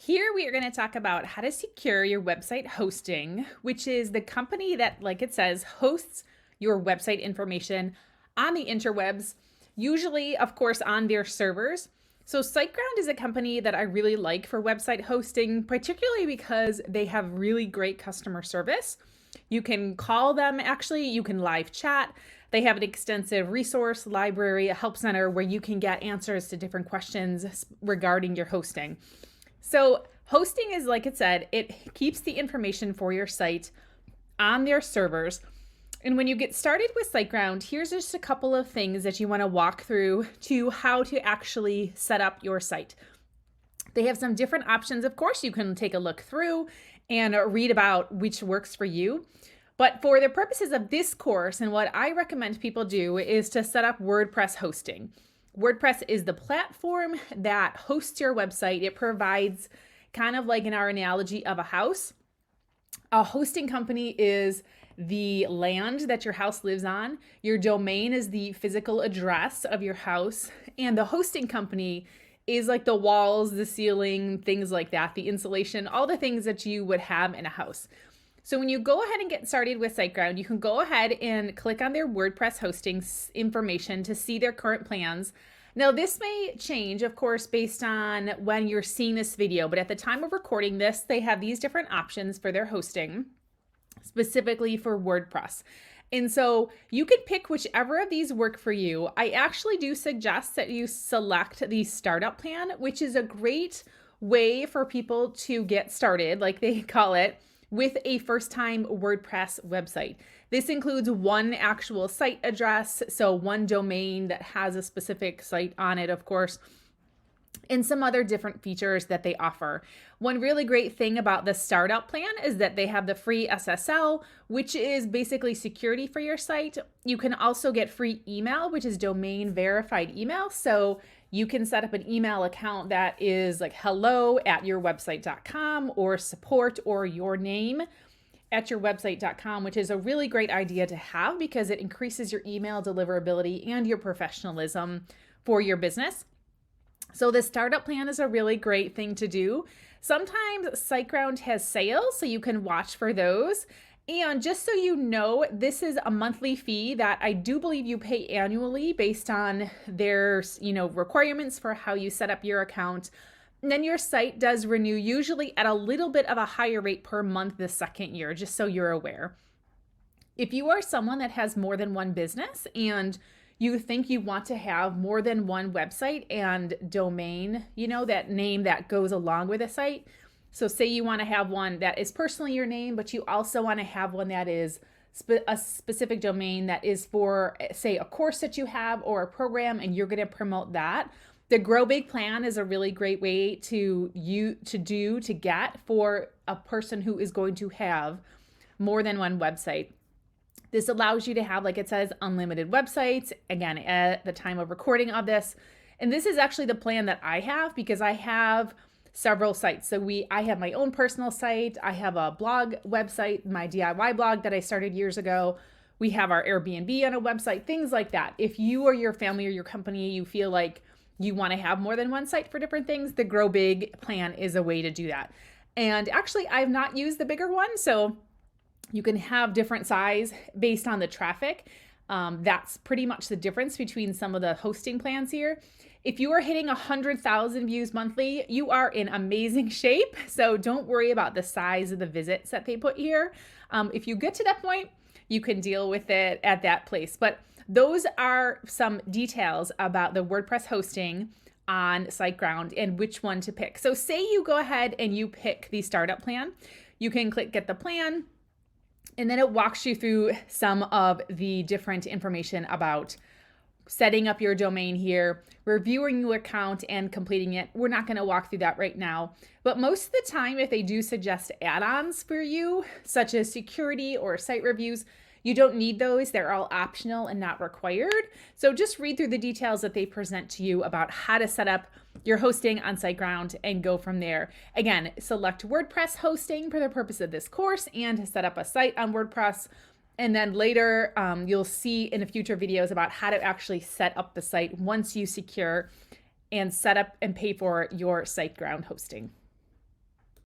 Here we are going to talk about how to secure your website hosting, which is the company that, like it says, hosts your website information on the interwebs, usually, of course, on their servers. So SiteGround is a company that I really like for website hosting, particularly because they have really great customer service. You can call them, actually, you can live chat. They have an extensive resource library, a help center where you can get answers to different questions regarding your hosting. So hosting is, like it said, it keeps the information for your site on their servers. And when you get started with SiteGround, here's just a couple of things that you want to walk through to how to actually set up your site. They have some different options. Of course, you can take a look through and read about which works for you. But for the purposes of this course, and what I recommend people do is to set up WordPress hosting. WordPress is the platform that hosts your website. It provides kind of like in our analogy of a house. A hosting company is the land that your house lives on. Your domain is the physical address of your house. And the hosting company is like the walls, the ceiling, things like that, the insulation, all the things that you would have in a house. So when you go ahead and get started with SiteGround, you can go ahead and click on their WordPress hosting information to see their current plans. Now, this may change, of course, based on when you're seeing this video, but at the time of recording this, they have these different options for their hosting, specifically for WordPress. And so you can pick whichever of these work for you. I actually do suggest that you select the startup plan, which is a great way for people to get started, like they call it, with a first-time WordPress website. This includes one actual site address, so one domain that has a specific site on it, of course, and some other different features that they offer. One really great thing about the startup plan is that they have the free SSL, which is basically security for your site. You can also get free email, which is domain verified email. So you can set up an email account that is like hello@yourwebsite.com or support or your name at yourwebsite.com, which is a really great idea to have because it increases your email deliverability and your professionalism for your business. So the startup plan is a really great thing to do. Sometimes SiteGround has sales, so you can watch for those. And just so you know, this is a monthly fee that I do believe you pay annually based on their, requirements for how you set up your account. And then your site does renew usually at a little bit of a higher rate per month the second year, just so you're aware. If you are someone that has more than one business and you think you want to have more than one website and domain, that name that goes along with a site. So say you want to have one that is personally your name, but you also want to have one that is a specific domain that is for, say, a course that you have or a program, and you're going to promote that. The Grow Big plan is a really great way to get for a person who is going to have more than one website. This allows you to have, like it says, unlimited websites, again, at the time of recording of this. And this is actually the plan that I have because I have several sites. So I have my own personal site. I have a blog website, my DIY blog that I started years ago. We have our Airbnb on a website, things like that. If you or your family or your company, you feel like you want to have more than one site for different things, the Grow Big plan is a way to do that. And actually, I've not used the bigger one, so you can have different size based on the traffic. That's pretty much the difference between some of the hosting plans here. If you are hitting 100,000 views monthly, you are in amazing shape. So don't worry about the size of the visits that they put here. If you get to that point, you can deal with it at that place. But those are some details about the WordPress hosting on SiteGround and which one to pick. So say you go ahead and you pick the startup plan. You can click Get the Plan, and then it walks you through some of the different information about setting up your domain here, reviewing your account and completing it. We're not going to walk through that right now, but most of the time, if they do suggest add-ons for you, such as security or site reviews, you don't need those. They're all optional and not required. So just read through the details that they present to you about how to set up your hosting on SiteGround and go from there. Again, select WordPress hosting for the purpose of this course and set up a site on WordPress. And then later, you'll see in future videos about how to actually set up the site once you secure and set up and pay for your SiteGround hosting.